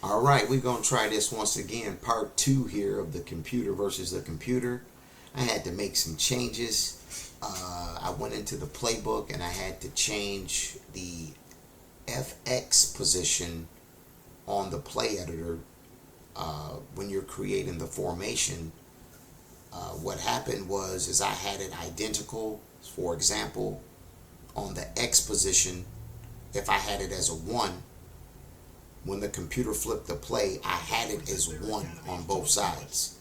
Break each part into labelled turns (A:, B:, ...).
A: All right, we're going to try this once again. Part two here of the computer versus the computer. I had to make some changes. I went into the playbook and I had to change the FX position on the play editor when you're creating the formation. What happened was is I had it identical. For example, on the X position, if I had it as a 1, when the computer flipped the play, I had it as 1 on both sides.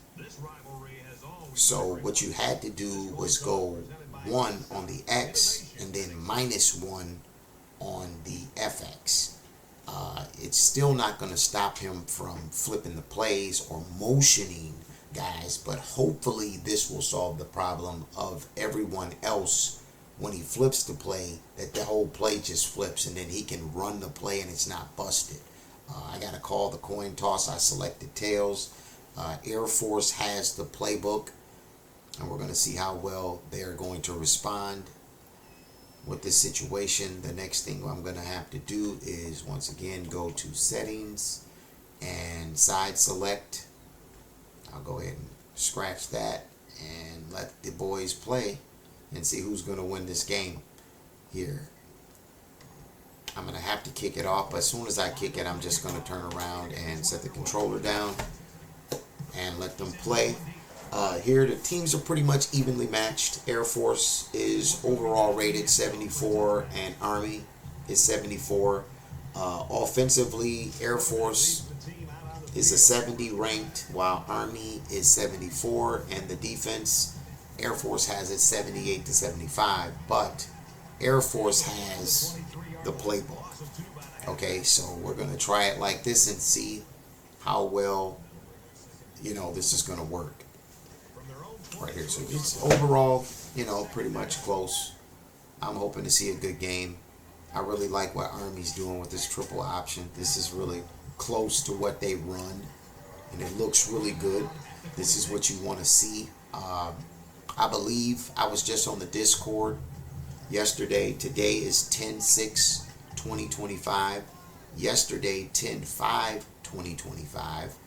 A: So what you had to do was go 1 on the X and then -1 on the FX. It's still not going to stop him from flipping the plays or motioning guys, but hopefully this will solve the problem of everyone else when he flips the play, that the whole play just flips and then he can run the play and it's not busted. I got to call the coin toss. I selected tails. Air Force has the playbook, and we're going to see how well they're going to respond with this situation. The next thing I'm going to have to do is once again go to settings and side select. I'll go ahead and scratch that and let the boys play and see who's going to win this game here. I'm going to have to kick it off, but as soon as I kick it, I'm just going to turn around and set the controller down and let them play. Here, the teams are pretty much evenly matched. Air Force is overall rated 74, and Army is 74. Offensively, Air Force is a 70 ranked, while Army is 74, and the defense, Air Force has it 78 to 75, but Air Force has the playbook. Okay, so we're going to try it like this and see how well, this is going to work. Right here, so it's overall, pretty much close. I'm hoping to see a good game. I really like what Army's doing with this triple option. This is really close to what they run, and it looks really good. This is what you want to see. I believe I was just on the Discord yesterday. Today is 10/6/2025. Yesterday, 10/5/2025.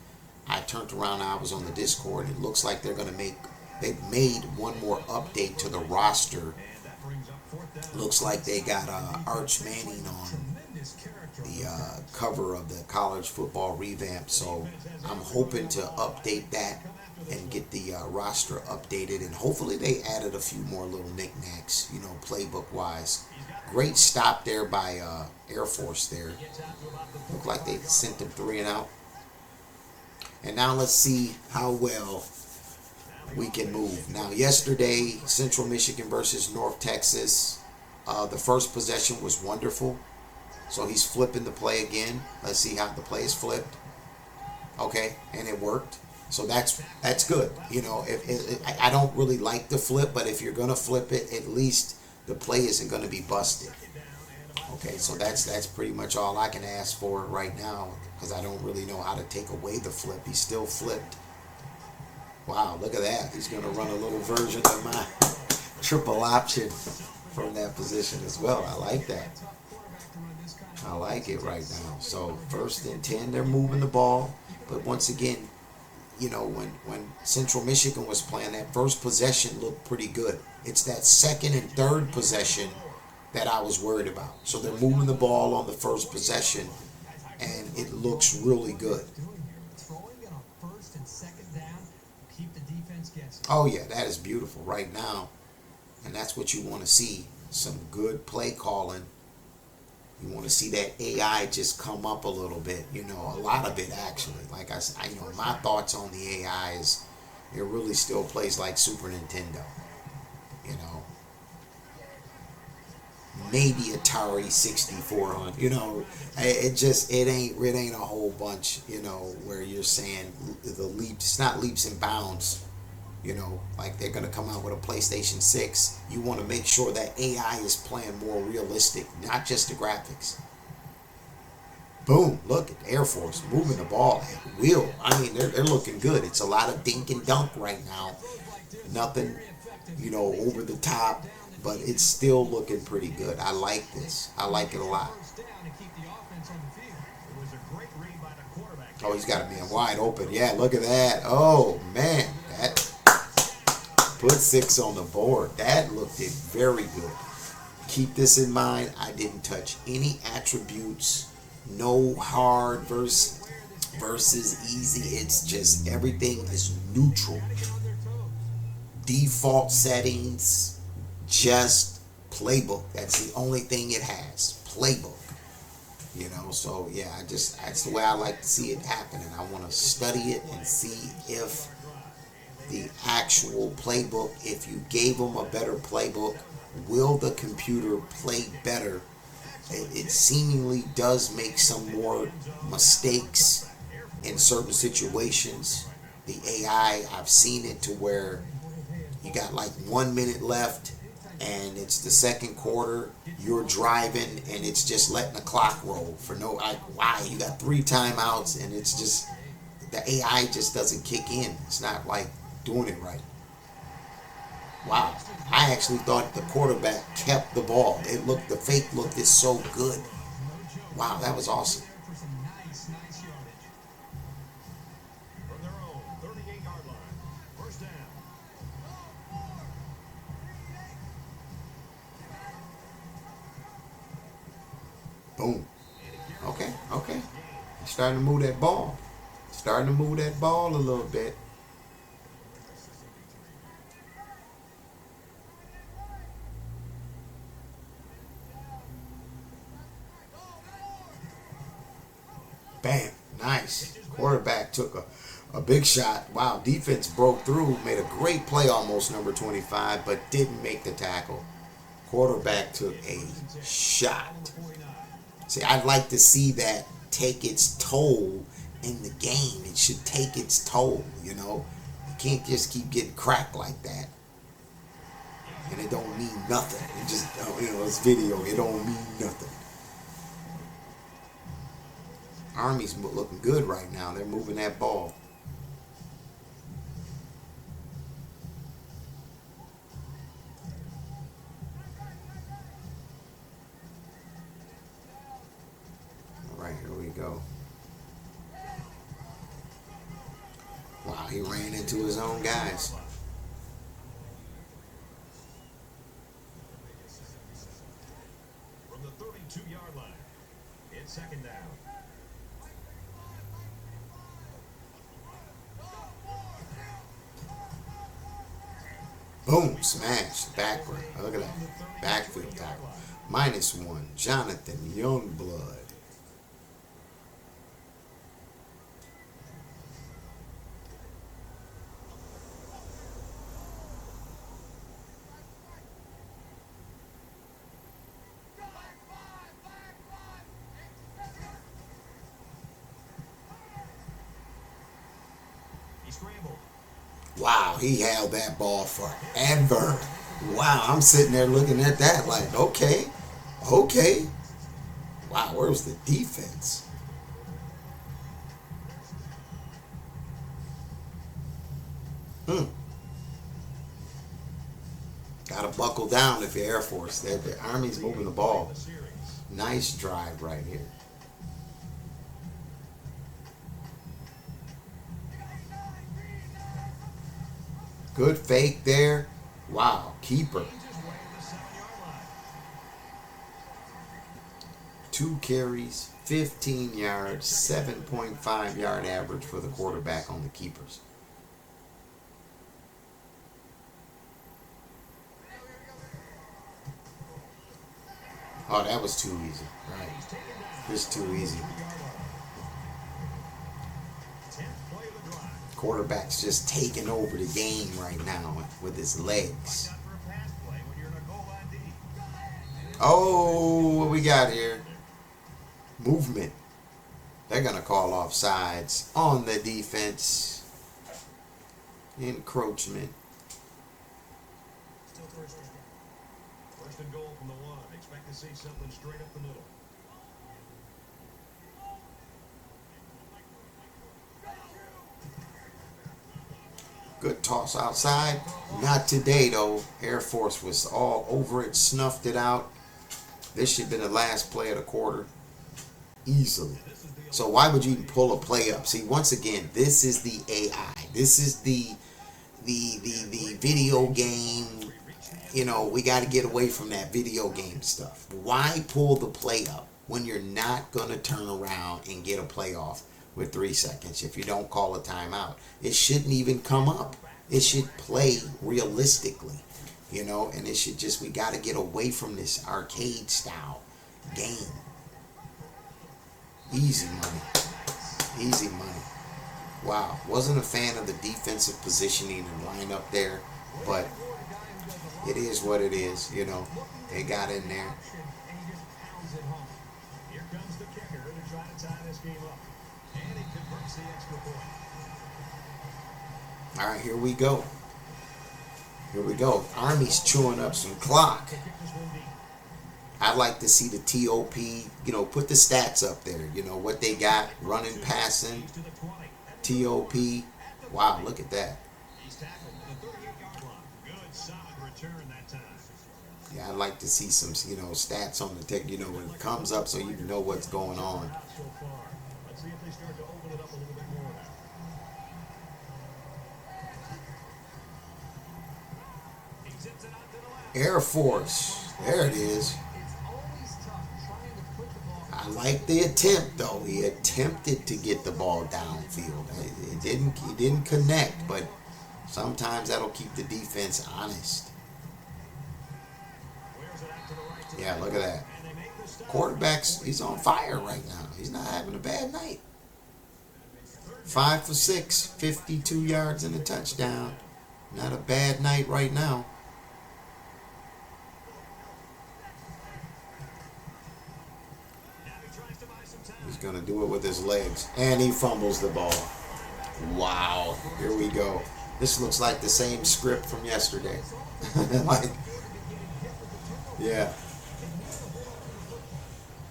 A: I turned around and I was on the Discord. It looks like they've made one more update to the roster. Looks like they got Arch Manning on the cover of the college football revamp. So I'm hoping to update that and get the roster updated, and hopefully they added a few more little knickknacks, playbook wise. Great stop there by Air Force there. Looked like they sent them 3 and out. And now let's see how well we can move. Now yesterday, Central Michigan versus North Texas. The first possession was wonderful. So he's flipping the play again. Let's see how the play is flipped. Okay, and it worked. So that's good. I don't really like the flip, but if you're gonna flip it, at least the play isn't gonna be busted. Okay, so that's pretty much all I can ask for right now, because I don't really know how to take away the flip. He's still flipped. Wow, look at that. He's gonna run a little version of my triple option from that position as well. I like that. I like it right now. So 1st and 10, they're moving the ball, but once again, when Central Michigan was playing, that first possession looked pretty good. It's that second and third possession that I was worried about. So they're moving the ball on the first possession, and it looks really good. Oh yeah, that is beautiful right now, and that's what you want to see. Some good play calling. You want to see that AI just come up a little bit, a lot of it actually. Like I said, my thoughts on the AI is it really still plays like Super Nintendo, maybe Atari 64 on, it ain't a whole bunch, where you're saying the leaps, it's not leaps and bounds. Like they're going to come out with a PlayStation 6. You want to make sure that AI is playing more realistic, not just the graphics. Boom, look at Air Force moving the ball at will. I mean, they're looking good. It's a lot of dink and dunk right now. Nothing, over the top, but it's still looking pretty good. I like this. I like it a lot. Oh, he's got a man wide open. Yeah, look at that. Oh, man. That put 6 on the board. That looked it very good. Keep this in mind. I didn't touch any attributes. No hard versus easy. It's just everything is neutral. Default settings, just playbook. That's the only thing it has. Playbook. You know, so yeah, that's the way I like to see it happen, and I want to study it and see if the actual playbook, if you gave them a better playbook, will the computer play better? It seemingly does make some more mistakes in certain situations. The AI, I've seen it to where you got like 1 minute left and it's the second quarter, you're driving and it's just letting the clock roll for no, like, why? You got 3 timeouts and it's just, the AI just doesn't kick in. It's not like doing it right. Wow. I actually thought the quarterback kept the ball. The fake looked so good. Wow, that was awesome. Boom. Okay. Starting to move that ball. Starting to move that ball a little bit. Bam. Nice. Quarterback took a big shot. Wow. Defense broke through. Made a great play almost, number 25, but didn't make the tackle. Quarterback took a shot. See, I'd like to see that take its toll in the game. It should take its toll, you know. You can't just keep getting cracked like that. And it don't mean nothing. It just, you know, it's video. It don't mean nothing. Army's looking good right now. They're moving that ball. All right, here we go. Wow, he ran into his own guys.
B: From the 32-yard line, it's second down.
A: Boom, smash, backward. Look at that. Backfield tackle. -1. Jonathan Youngblood.
B: He scrambled.
A: Wow, he held that ball forever. Wow, I'm sitting there looking at that like, okay. Wow, where's the defense? Gotta buckle down if you're Air Force. The Army's moving the ball. Nice drive right here. Good fake there. Wow, keeper. 2 carries, 15 yards, 7.5 yard average for the quarterback on the keepers. Oh, that was too easy. Right. Just too easy. Quarterback's just taking over the game right now with his legs. Oh, what we got here? Movement. They're going to call offsides on the defense. Encroachment.
B: First and goal from the 1. Expect to see something straight up the middle.
A: Good toss outside. Not today, though. Air Force was all over it, snuffed it out. This should have been the last play of the quarter. easily. So why would you even pull a play up? See, once again, this is the AI. This is the video game. You know, we got to get away from that video game stuff. Why pull the play up when you're not going to turn around and get a play off with 3 seconds if you don't call a timeout? It shouldn't even come up. It should play realistically, you know, and it should just, we got to get away from this arcade style game. Easy money. Easy money. Wow. Wasn't a fan of the defensive positioning and lineup there, but it is what it is, you know. They got in there.
B: Here comes the kicker to try to tie this game up. And he converts the extra point.
A: All right, here we go. Here we go. Army's chewing up some clock. I'd like to see the TOP, you know, put the stats up there. You know, what they got, running, passing, TOP. Wow, look at that.
B: He's tackled at the 38-yard line. Good, solid return that time.
A: Yeah, I'd like to see some, you know, stats on the tech, you know, when it comes up so you can know what's going on.
B: So far. Let's see if they start to open it up a little bit more now. He zips it out to the left.
A: Air Force. There it is. I like the attempt, though. He attempted to get the ball downfield. He didn't connect, but sometimes that'll keep the defense honest. Yeah, look at that. Quarterback's, he's on fire right now. He's not having a bad night. 5 for 6, 52 yards and a touchdown. Not a bad night right now. He's going to do it with his legs. And he fumbles the ball. Wow. Here we go. This looks like the same script from yesterday. Like, yeah.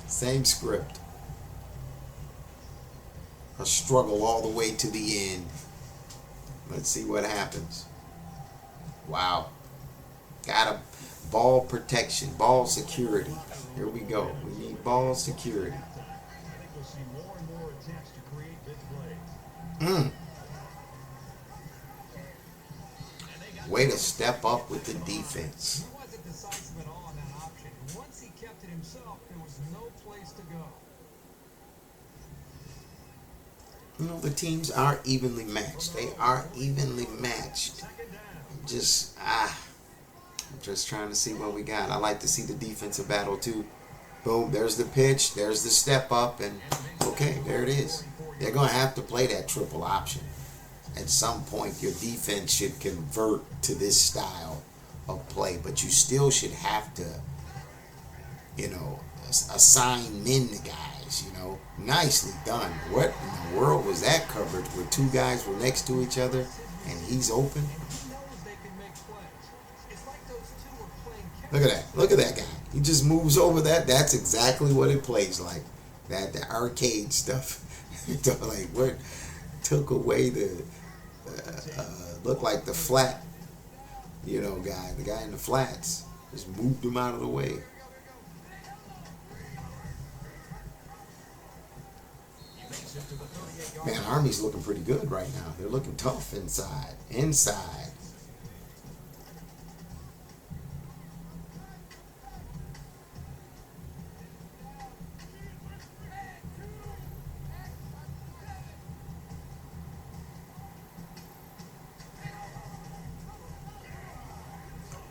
A: Same script. A struggle all the way to the end. Let's see what happens. Wow. Got a ball protection, ball security. Here we go. We need ball security. Way to step up with the defense.
C: He wasn't decisive at all on that option. Once he kept it himself, there was no place to go.
A: You know, the teams are evenly matched. They are evenly matched. I'm just trying to see what we got. I like to see the defensive battle too. Boom, there's the pitch, there's the step up, and okay, there it is. They're going to have to play that triple option. At some point, your defense should convert to this style of play, but you still should have to, you know, assign men to guys, you know. Nicely done. What in the world was that coverage where 2 guys were next to each other and he's open? Look at that. Look at that guy. He just moves over that. That's exactly what it plays like. That the arcade stuff. Like what took away the looked like the flat, you know, guy. The guy in the flats just moved him out of the way. Man, Army's looking pretty good right now. They're looking tough inside. Inside.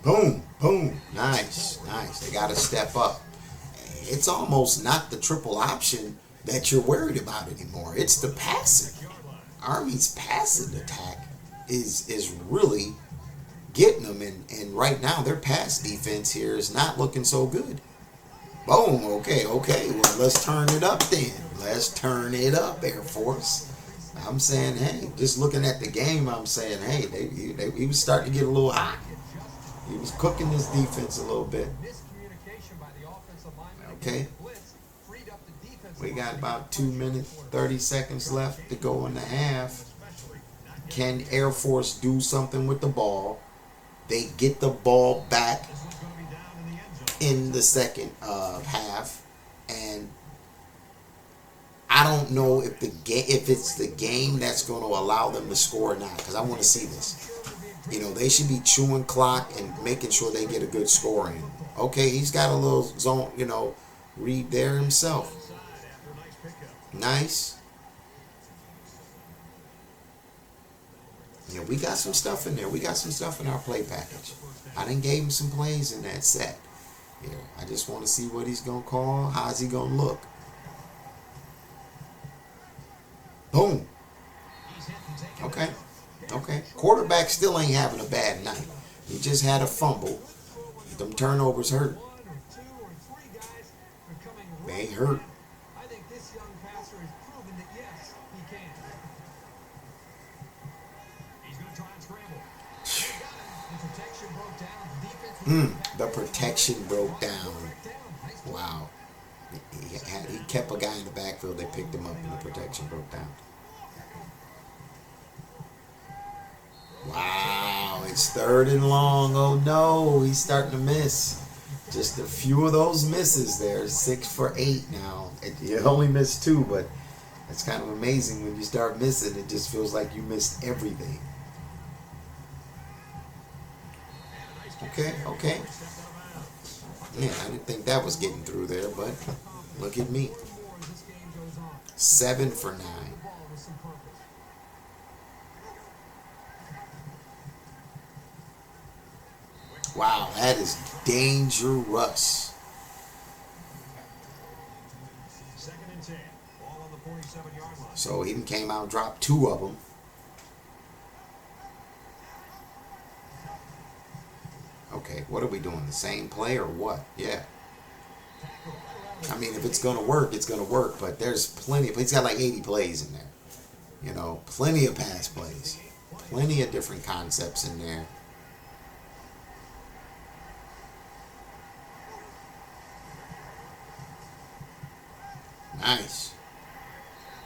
A: Boom, boom. Nice, nice. They got to step up. It's almost not the triple option that you're worried about anymore. It's the passing. Army's passing attack is really getting them. And right now, their pass defense here is not looking so good. Boom. Okay. Well, let's turn it up then. Let's turn it up, Air Force. I'm saying, hey, just looking at the game, I'm saying, hey, he was starting to get a little hot. He was cooking this defense a little bit. Okay. We got about 2 minutes, 30 seconds left to go in the half. Can Air Force do something with the ball? They get the ball back in the second half. And I don't know if if it's the game that's going to allow them to score or not, because I want to see this. You know, they should be chewing clock and making sure they get a good score in. Okay, he's got a little zone, you know, read there himself. Nice. Yeah, we got some stuff in there. We got some stuff in our play package. I done gave him some plays in that set. Yeah, I just want to see what he's going to call. How's he going to look? Boom. Okay. Okay. Quarterback still ain't having a bad night. He just had a fumble. Them turnovers hurt. They hurt.
C: I think this young passer has proven that yes, he can. He's going to try and scramble. The protection broke down.
A: The protection broke down. Wow. He kept a guy in the backfield. They picked him up and the protection broke down. Wow, it's 3rd and long. Oh no, he's starting to miss. Just a few of those misses there. 6 for 8 now. You only missed 2, but it's kind of amazing when you start missing. It just feels like you missed everything. Okay, okay. Yeah, I didn't think that was getting through there, but look at me. 7 for 9. Wow, that is dangerous.
B: 2nd and 10. Ball on the 47-yard line.
A: So he came out and dropped 2 of them. Okay, what are we doing? The same play or what? Yeah. I mean, if it's going to work, it's going to work. But there's plenty. He's got like 80 plays in there. You know, plenty of pass plays. Plenty of different concepts in there. Nice.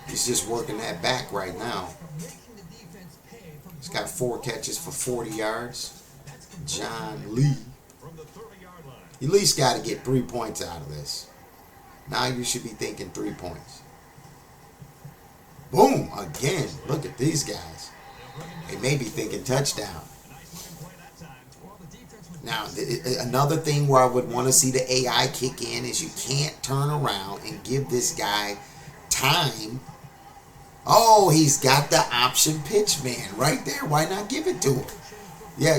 A: He's just working that back right now. He's got 4 catches for 40 yards. John Lee. You at least got to get 3 points out of this. Now you should be thinking 3 points. Boom! Again. Look at these guys. They may be thinking touchdown. Now, another thing where I would want to see the AI kick in is you can't turn around and give this guy time. Oh, he's got the option pitch, man, right there. Why not give it to him? Yeah,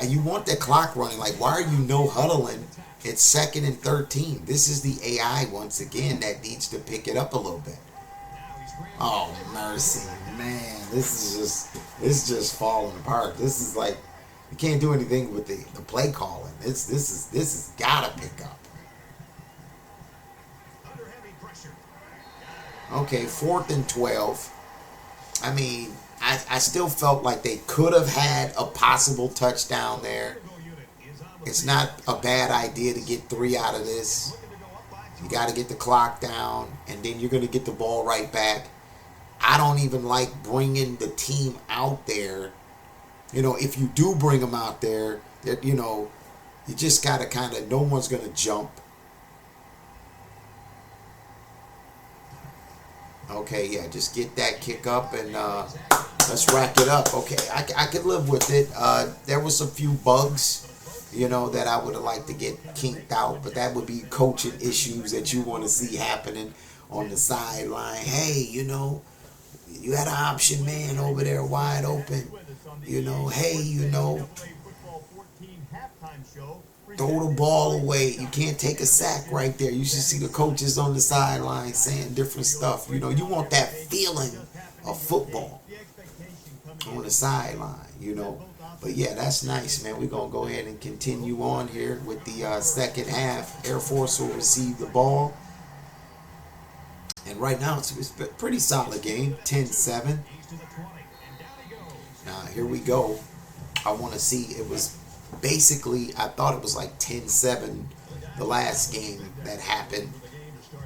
A: you want that clock running. Like, why are you no huddling? It's 2nd and 13. This is the AI, once again, that needs to pick it up a little bit. Oh, mercy, man. This is just falling apart. This is like, you can't do anything with the play calling. This is gotta pick up. Okay, 4th and 12. I mean, I still felt like they could have had a possible touchdown there. It's not a bad idea to get 3 out of this. You got to get the clock down, and then you're going to get the ball right back. I don't even like bringing the team out there. You know, if you do bring them out there, you know, you just got to kind of, no one's going to jump. Okay, yeah, just get that kick up and let's rack it up. Okay, I could live with it. There was a few bugs, you know, that I would have liked to get kinked out, but that would be coaching issues that you want to see happening on the sideline. Hey, you know, you had an option man over there wide open. You know, hey, you know, throw the ball away. You can't take a sack right there. You should see the coaches on the sideline saying different stuff. You know, you want that feeling of football on the sideline, you know. But yeah, that's nice, man. We're going to go ahead and continue on here with the second half. Air Force will receive the ball. And right now, it's a pretty solid game, 10-7. Now, here we go. I want to see, it was basically, I thought it was like 10-7 the last game that happened.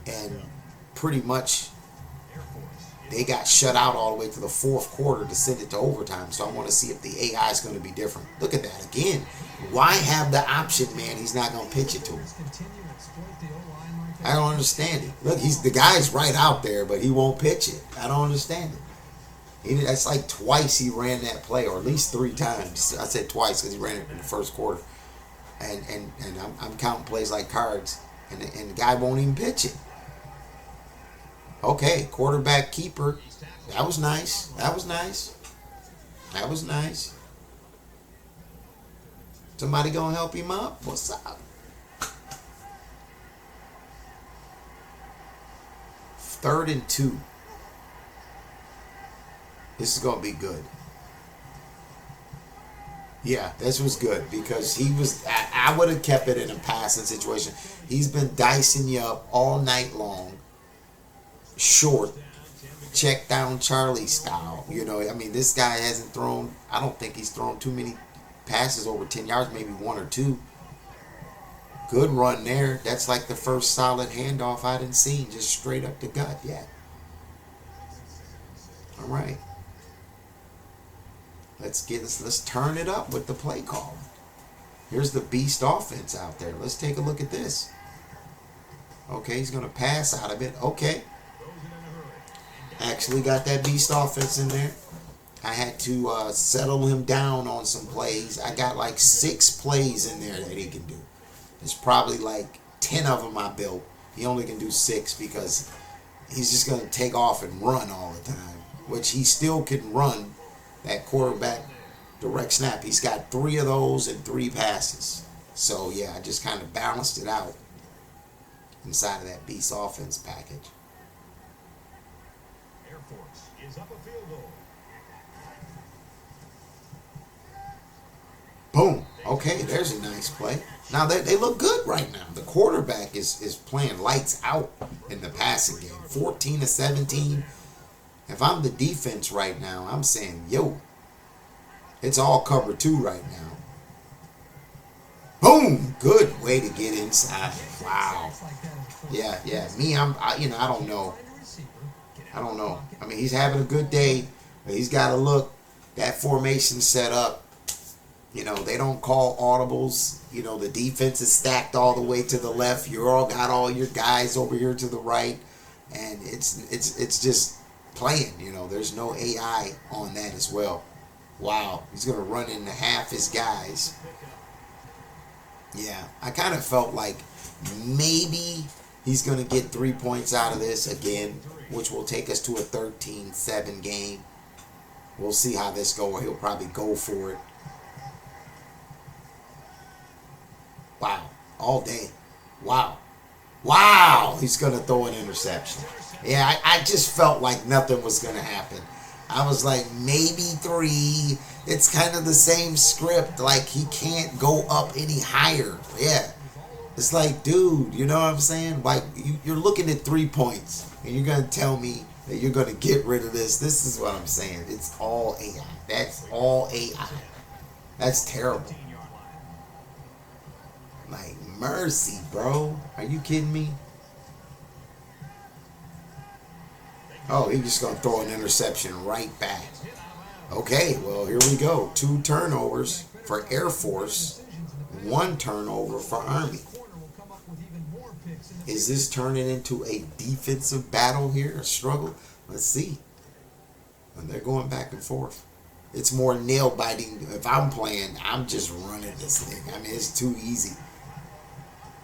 A: And pretty much they got shut out all the way to the fourth quarter to send it to overtime. So I want to see if the AI is going to be different. Look at that again. Why have the option, man? He's not going to pitch it to him. I don't understand it. Look, the guy's right out there, but he won't pitch it. I don't understand it. That's like twice he ran that play, or at least 3 times. I said twice because he ran it in the first quarter. And I'm counting plays like cards, and the guy won't even pitch it. Okay, quarterback keeper. That was nice. That was nice. That was nice. Somebody gonna help him up? What's up? 3rd and 2. This is gonna be good. Yeah, this was good because he was. I would have kept it in a passing situation. He's been dicing you up all night long. Short, check down Charlie style. You know, I mean, this guy hasn't thrown. I don't think he's thrown too many passes over 10 yards, maybe 1 or 2. Good run there. That's like the first solid handoff I didn't see. Just straight up the gut. Yeah. All right. Let's turn it up with the play call. Here's the beast offense out there. Let's take a look at this. Okay, he's going to pass out of it. Okay. Actually got that beast offense in there. I had to settle him down on some plays. I got like 6 plays in there that he can do. There's probably like 10 of them I built. He only can do 6 because he's just going to take off and run all the time, which he still can run. That quarterback direct snap, he's got 3 of those and 3 passes. So yeah, I just kind of balanced it out inside of that beast offense package.
B: Air Force is up a field goal.
A: Boom. Okay, there's a nice play. Now they look good right now. The quarterback is playing lights out in the passing game. 14 to 17. If I'm the defense right now, I'm saying, yo, it's all cover 2 right now. Boom! Good way to get inside. Wow. Yeah. Me, I don't know. I mean, he's having a good day, but he's got to look. That formation set up. You know, they don't call audibles. You know, the defense is stacked all the way to the left. You all got all your guys over here to the right, and it's just playing. You know, there's no AI on that as well. Wow, he's gonna run into half his guys. Yeah, I kind of felt like maybe he's gonna get 3 points out of this again, which will take us to a 13-7 game. We'll see how this goes. He'll probably go for it. Wow, all day. Wow, he's going to throw an interception. Yeah, I just felt like nothing was going to happen. I was like, maybe 3. It's kind of the same script. Like, he can't go up any higher. Yeah. It's like, dude, you know what I'm saying? Like, you're looking at 3 points, and you're going to tell me that you're going to get rid of this. This is what I'm saying. It's all AI. That's all AI. That's terrible. Like, mercy, bro. Are you kidding me? Oh, he's just going to throw an interception right back. Okay, well, here we go. 2 turnovers for Air Force. 1 turnover for Army. Is this turning into a defensive battle here? A struggle? Let's see. And they're going back and forth. It's more nail biting. If I'm playing, I'm just running this thing. I mean, it's too easy.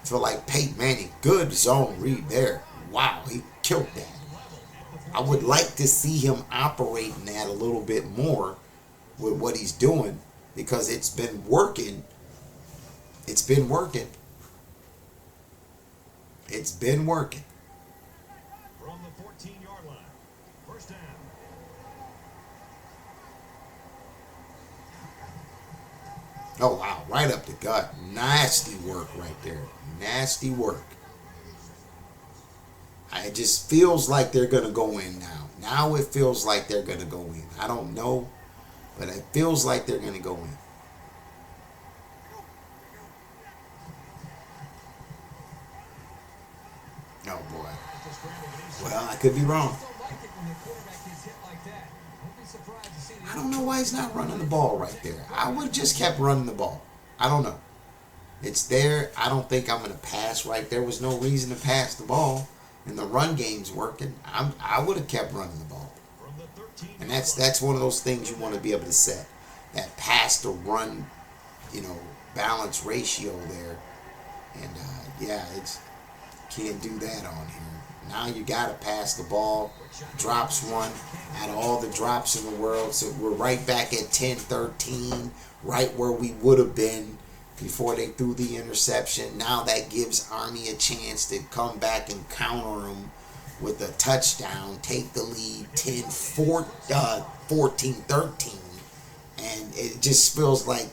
A: I feel like Peyton Manning. Good zone read there. Wow, he killed that. I would like to see him operating that a little bit more with what he's doing because it's been working. It's been working. It's been working.
B: From the 14-yard line. First down.
A: Oh, wow. Right up the gut. Nasty work right there. Nasty work. It just feels like they're going to go in now. Now it feels like they're going to go in. I don't know, but it feels like they're going to go in. Oh, boy. Well, I could be wrong.
C: surprised to see the
A: I don't know why he's not running the ball right there. I would have just kept running the ball. I don't know. It's there. I don't think I'm going to pass right. There was no reason to pass the ball. And the run game's working. I would have kept running the ball.
B: From the 13
A: And that's one of those things you want to be able to set. That pass to run, balance ratio there. And yeah, it's can't do that on here. Now you got to pass the ball. Drops one out of all the drops in the world. So we're right back at 10-13, right where we would have been before they threw the interception. Now that gives Army a chance to come back and counter them with a touchdown, take the lead 14-13. And it just feels like,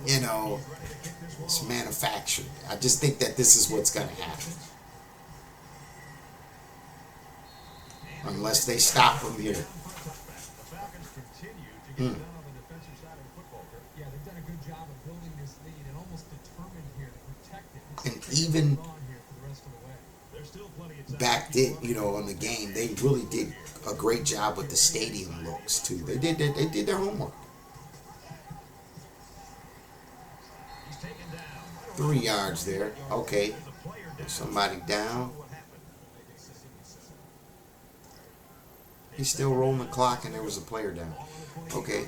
A: it's manufactured. I just think that this is what's going to happen. Unless they stop him here.
B: The Falcons continue to get done on the defensive side of the football. Kirk.
C: Yeah, they've done a good job of building this lead and almost determined here to protect it.
A: And even
C: On here for the rest of the way.
B: There's still plenty of time.
A: back then, on the game, they really did a great job with the stadium looks too. They did their homework.
B: He's taken down.
A: 3 yards there. Okay.
B: There's a player down.
A: Somebody down.
B: What happened?
A: He's still rolling the clock and there was a player down. Okay.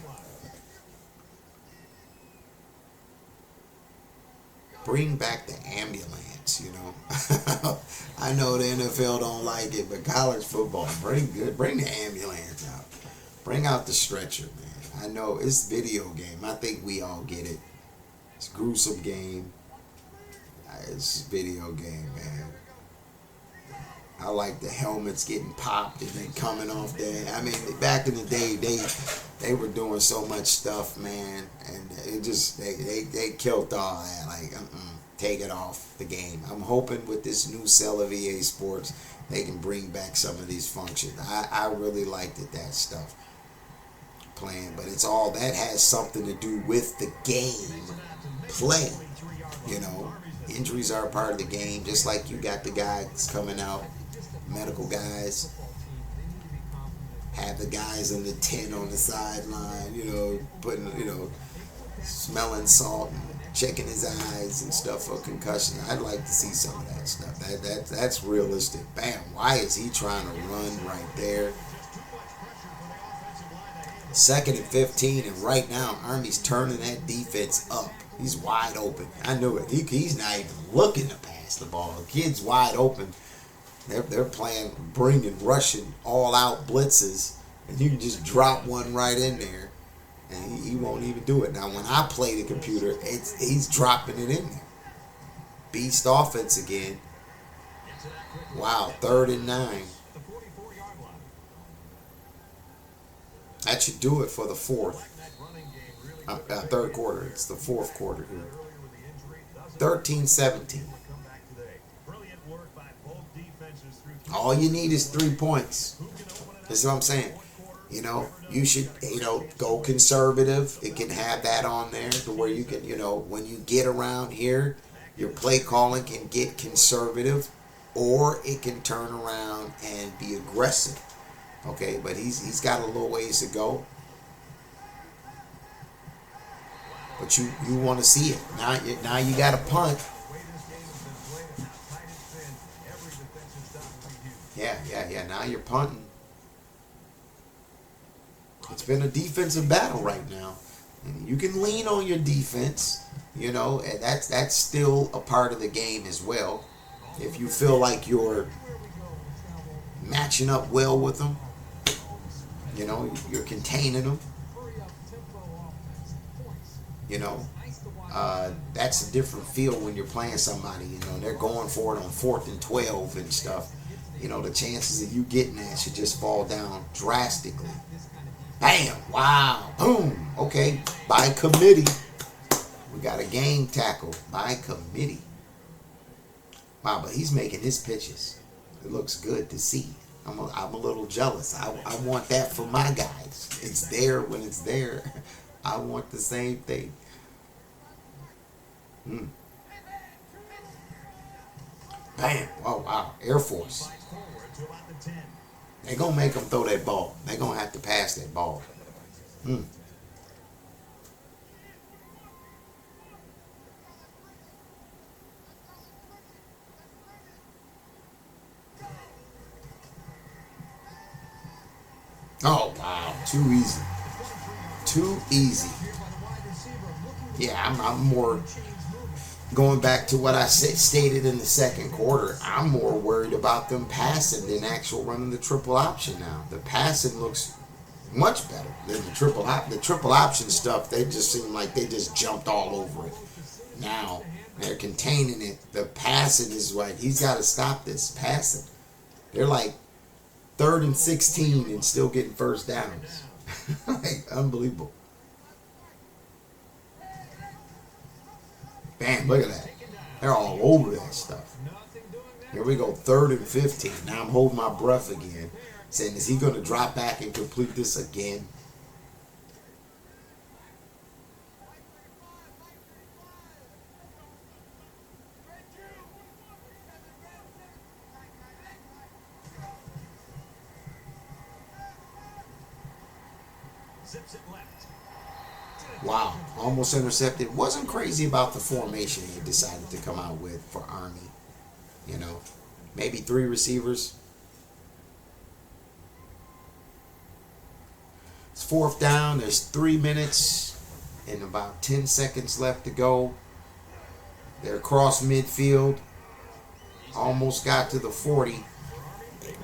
A: Bring back the ambulance, I know the NFL don't like it, but college football, bring the ambulance out. Bring out the stretcher, man. I know it's video game. I think we all get it. It's a gruesome game. It's a video game, man. I like the helmets getting popped and then coming off there. I mean, back in the day, they were doing so much stuff, man, and it just they killed all that. Like, take it off the game. I'm hoping with this new sell of EA Sports, they can bring back some of these functions. I really liked that stuff playing, but it's all that has something to do with the game play. Injuries are a part of the game, just like you got the guys coming out. Medical guys, have the guys in the tent on the sideline, putting, smelling salt and checking his eyes and stuff for concussion. I'd like to see some of that stuff. That's realistic. Bam, why is he trying to run right there? 2nd and 15, and right now Army's turning that defense up. He's wide open. I knew it. He's not even looking to pass the ball. The kid's wide open. They're playing, bringing, rushing, all-out blitzes, and you can just drop one right in there, and he won't even do it. Now, when I play the computer, he's dropping it in there. Beast offense again. Wow, 3rd and 9.
B: The 44-yard line.
A: That should do it for the fourth,
B: That running game really
A: 3rd quarter. It's the 4th quarter here.
B: earlier with the injury. Doesn't
A: 13-17.
B: come back today. Brilliant work by both defenses through
A: All you need is 3 points.
B: who can open it up.
A: That's what I'm saying. You should, go conservative. It can have that on there to where you can, when you get around here, your play calling can get conservative, or it can turn around and be aggressive. Okay, but he's got a little ways to go. But you want to see it. Now you got to punt.
B: The way this game has been played and how tight it's been, every defensive stop will be huge.
A: Yeah. Now you're punting. It's been a defensive battle right now. And you can lean on your defense, and that's still a part of the game as well. If you feel like you're matching up well with them, you're containing them, that's a different feel when you're playing somebody, they're going for it on 4th and 12 and stuff. The chances of you getting that should just fall down drastically. Bam! Wow! Boom! Okay, by committee. We got a game tackle by committee. Wow, but he's making his pitches. It looks good to see. I'm a little jealous. I want that for my guys. It's there when it's there. I want the same thing. Bam! Oh, wow. Air Force.
B: Slides forward to about the 10.
A: They're going to make them throw that ball. They're going to have to pass that ball. Oh, wow. Too easy. Too easy. Yeah, I'm more going back to what I stated in the second quarter. I'm more worried about them passing than actual running the triple option now. The passing looks much better than the triple option stuff. They just seem like they just jumped all over it. Now they're containing it. The passing is like he's got to stop this passing. They're like 3rd and 16 and still getting first downs. Like, unbelievable. Bam, look at that. They're all over that stuff. Here we go, 3rd and 15. Now I'm holding my breath again, saying, is he going to drop back and complete this again? Wow, almost intercepted. Wasn't crazy about the formation they decided to come out with for Army. You know, maybe 3 receivers. It's 4th down. There's 3 minutes and about 10 seconds left to go. They're across midfield. Almost got to the 40.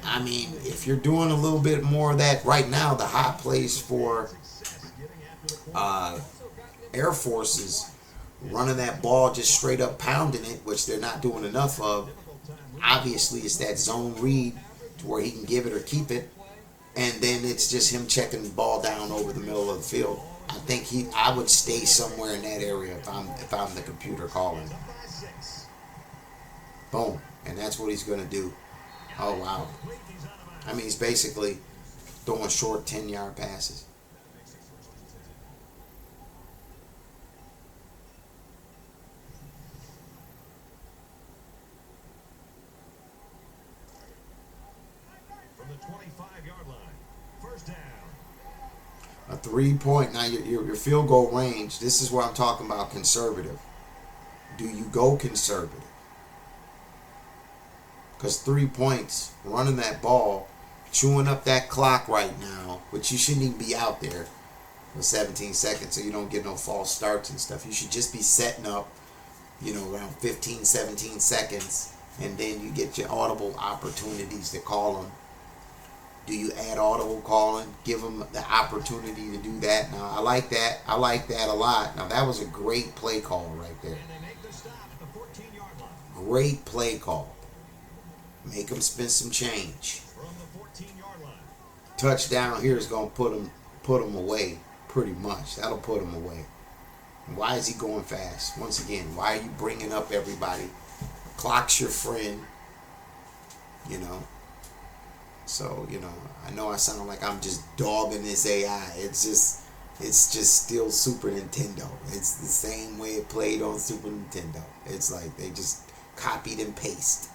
A: I mean, if you're doing a little bit more of that right now, the hot place for Air Force is running that ball, just straight up pounding it, which they're not doing enough of. Obviously, it's that zone read to where he can give it or keep it, and then it's just him checking the ball down over the middle of the field. I think I would stay somewhere in that area if I'm the computer calling. Boom, and that's what he's gonna do. Oh wow! I mean, he's basically throwing short 10-yard passes.
B: From the 25-yard line, first down.
A: A 3-point. Now your field goal range. This is what I'm talking about. Conservative. Do you go conservative? Because 3 points, running that ball, chewing up that clock right now, which you shouldn't even be out there with 17 seconds, so you don't get no false starts and stuff. You should just be setting up, around 15, 17 seconds, and then you get your audible opportunities to call them. Do you add audible calling? Give them the opportunity to do that. Now, I like that. I like that a lot. Now, that was a great play call right there. Great play call. Make them spend some change. Touchdown here is going to put them away pretty much. That'll put them away. And why is he going fast? Once again, why are you bringing up everybody? Clock's your friend. So, I know I sound like I'm just dogging this AI. It's just still Super Nintendo. It's the same way it played on Super Nintendo. It's like they just copied and pasted.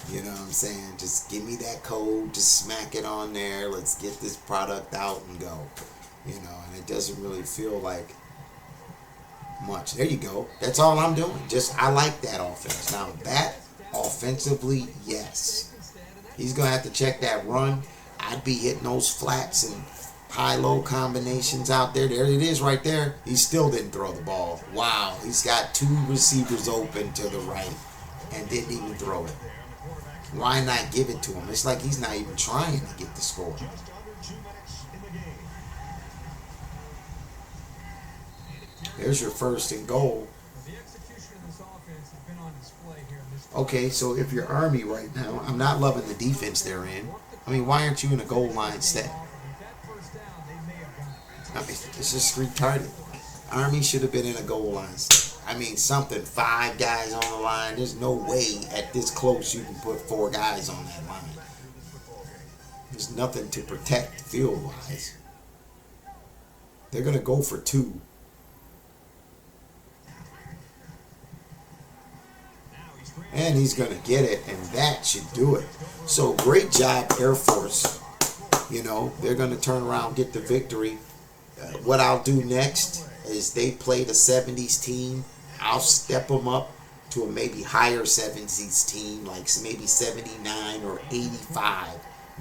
A: You know what I'm saying? Just give me that code, just smack it on there. Let's get this product out and go. And it doesn't really feel like much. There you go. That's all I'm doing. I like that offense. Now that offensively, yes. He's going to have to check that run. I'd be hitting those flats and high-low combinations out there. There it is right there. He still didn't throw the ball. Wow. He's got 2 receivers open to the right and didn't even throw it. Why not give it to him? It's like he's not even trying to get the score. There's your 1st and goal. Okay, so if you're Army right now, I'm not loving the defense they're in. I mean, why aren't you in a goal line set? I mean, it's just retarded. Army should have been in a goal line set. I mean, something, 5 guys on the line. There's no way at this close you can put 4 guys on that line. There's nothing to protect field-wise. They're going to go for 2. And he's going to get it, and that should do it. So great job, Air Force, You know, they're going to turn around, get the victory. What I'll do next is they play the 70s team. I'll step them up to a maybe higher 70s team, like maybe 79 or 85.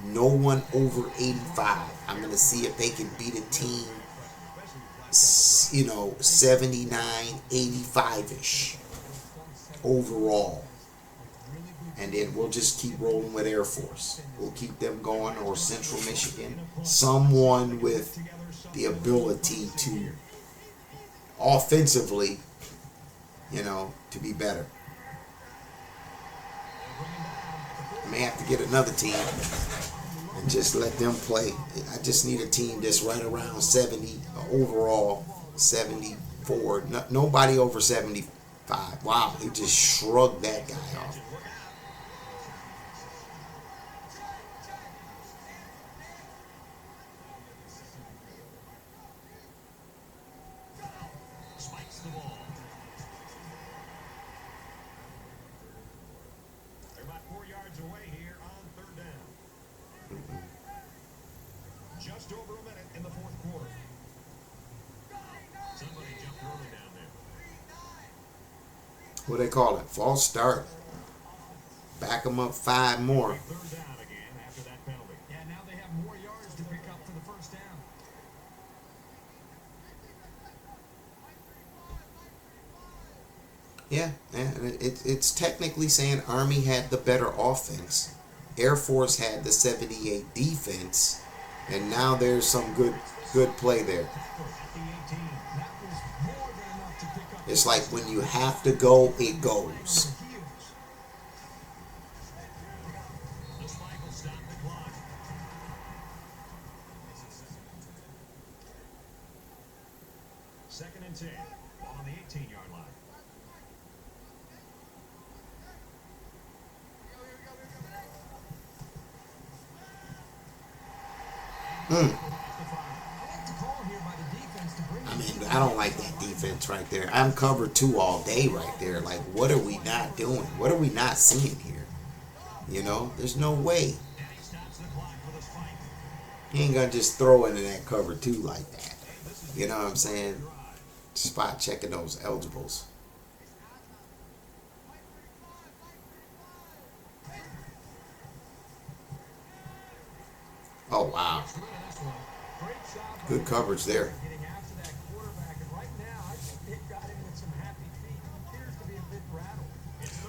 A: No one over 85. I'm going to see if they can beat a team, you know, 79, 85-ish overall. And then we'll just keep rolling with Air Force. We'll keep them going, or Central Michigan. Someone with the ability to offensively, you know, to be better. I may have to get another team and just let them play. I just need a team that's right around 70 overall, 74. Nobody over 75. Wow, he just shrugged that guy off.
C: Just over a minute in the fourth quarter. Somebody jumped early down there.
A: What do they call it? False start. Back them up 5 more.
C: Third down again after that penalty. Yeah, now they have more yards to pick up for the first down.
A: Yeah, it's technically saying Army had the better offense. Air Force had the 78 defense. And now there's some good play there. It's like when you have to go, it goes.
C: Second and 10. Ball on the 18-yard line.
A: I mean, I don't like that defense right there. I'm covered 2 all day right there. Like, what are we not doing? What are we not seeing here? You know, there's no way. He ain't gonna just throw into that cover 2 like that. You know what I'm saying? Spot checking those eligibles. Oh, wow. Good coverage there.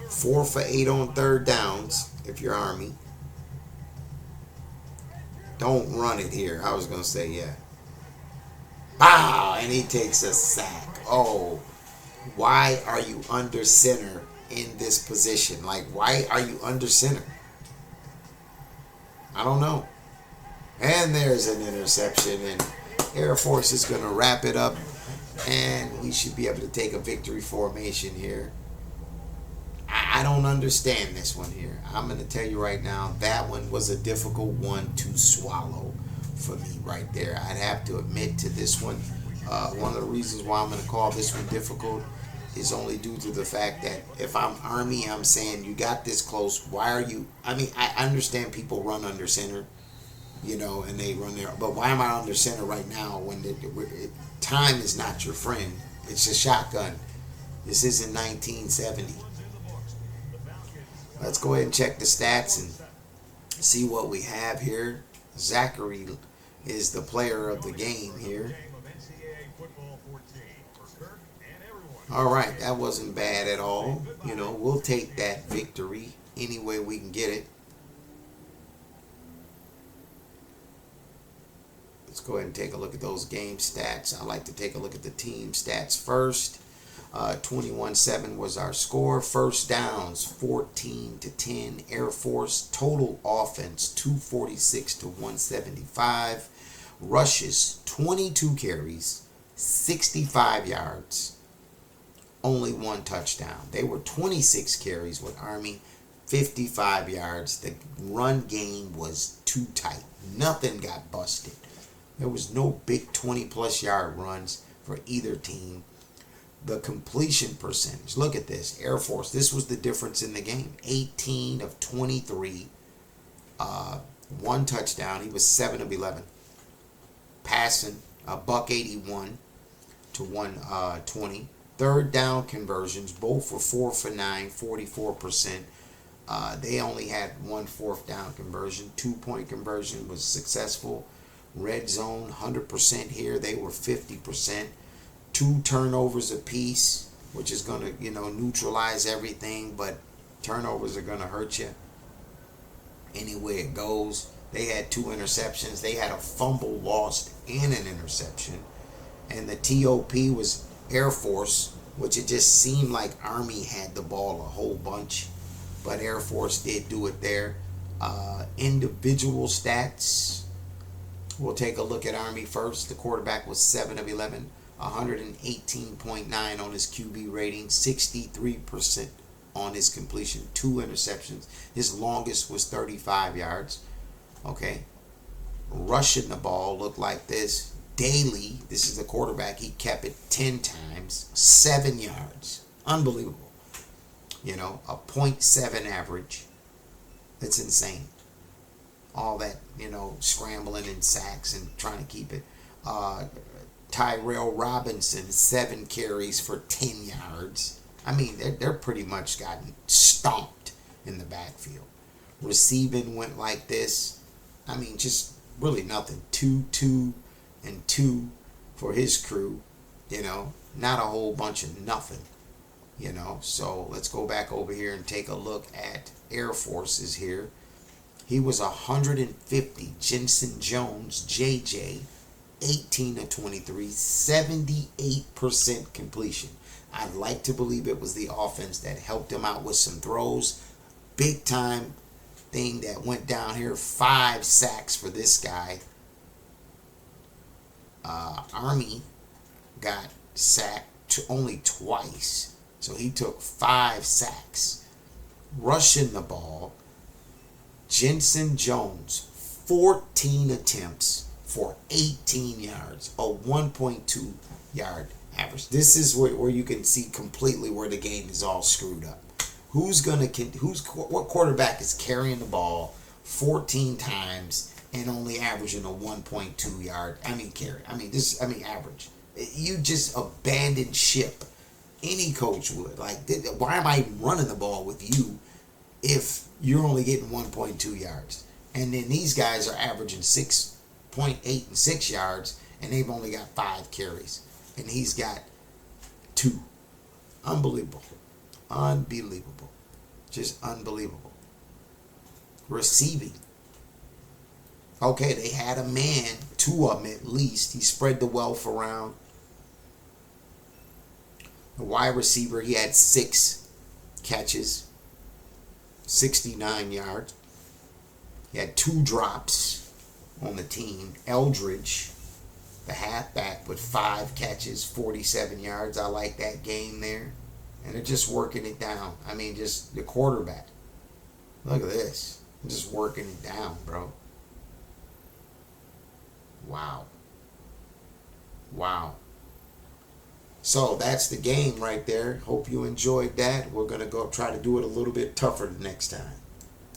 A: 4 for 8 on third downs if you're Army. Don't run it here. I was going to say, yeah. Wow, and he takes a sack. Oh, why are you under center in this position? Like, why are you under center? I don't know. And there's an interception, and Air Force is going to wrap it up, and we should be able to take a victory formation here. I don't understand this one here. I'm going to tell you right now, that one was a difficult one to swallow for me right there. I'd have to admit to this one. One of the reasons why I'm going to call this one difficult is only due to the fact that if I'm Army, I'm saying you got this close. Why are you? I mean, I understand people run under center, you know, and they run there. But why am I under center right now when time is not your friend? It's a shotgun. This isn't 1970. Let's go ahead and check the stats and see what we have here. Zachary is the player of the game here. All right, that wasn't bad at all. You know, we'll take that victory any way we can get it. Let's go ahead and take a look at those game stats. I like to take a look at the team stats first. 21-7 was our score. First downs 14-10 Air Force. Total offense 246 to 175. Rushes 22 carries, 65 yards, only 1 touchdown. They were 26 carries with Army, 55 yards. The run game was too tight. Nothing got busted. There was no big 20-plus yard runs for either team. The completion percentage, look at this. Air Force, this was the difference in the game. 18 of 23 1 touchdown. He was 7 of 11. Passing, a $181 to 120. Third down conversions, both were 4 for 9, 44%. They only had 1 fourth down conversion. 2-point conversion was successful. Red zone, 100% here. They were 50%. 2 turnovers apiece, which is going to, neutralize everything, but turnovers are going to hurt you anywhere it goes. They had 2 interceptions. They had a fumble lost and an interception. And the TOP was Air Force, which it just seemed like Army had the ball a whole bunch, but Air Force did do it there. Individual stats. We'll take a look at Army first. The quarterback was 7 of 11, 118.9 on his QB rating, 63% on his completion, 2 interceptions. His longest was 35 yards. Okay. Rushing the ball looked like this. Daily, this is the quarterback, he kept it 10 times, 7 yards. Unbelievable. A 0.7 average. That's insane. All that, scrambling and sacks and trying to keep it. Tyrell Robinson, 7 carries for 10 yards. I mean, they're pretty much gotten stomped in the backfield. Receiving went like this. I mean, just really nothing. 2, 2, and 2 for his crew. Not a whole bunch of nothing. So let's go back over here and take a look at Air Forces here. He was 150. Jensen Jones, JJ, 18 of 23, 78% completion. I'd like to believe it was the offense that helped him out with some throws. Big time thing that went down here. 5 sacks for this guy. Army got sacked only twice. So he took 5 sacks. Rushing the ball, Jensen Jones, 14 attempts for 18 yards, a 1.2 yard average. This is where you can see completely where the game is all screwed up. What quarterback is carrying the ball 14 times and only averaging a 1.2 yard? Carry. Average. You just abandoned ship. Any coach would. Why am I running the ball with you if you're only getting 1.2 yards? And then these guys are averaging 6.8 and 6 yards, and they've only got 5 carries. And he's got 2. Unbelievable. Unbelievable. Just unbelievable. Receiving. Okay, they had a man, 2 of them at least. He spread the wealth around. The wide receiver, he had 6 catches, 69 yards. He had 2 drops on the team. Eldridge, the halfback, with 5 catches, 47 yards. I like that game there. And they're just working it down. Just the quarterback. Look at this. Just working it down, bro. Wow. Wow. So that's the game right there. Hope you enjoyed that. We're going to go try to do it a little bit tougher the next time.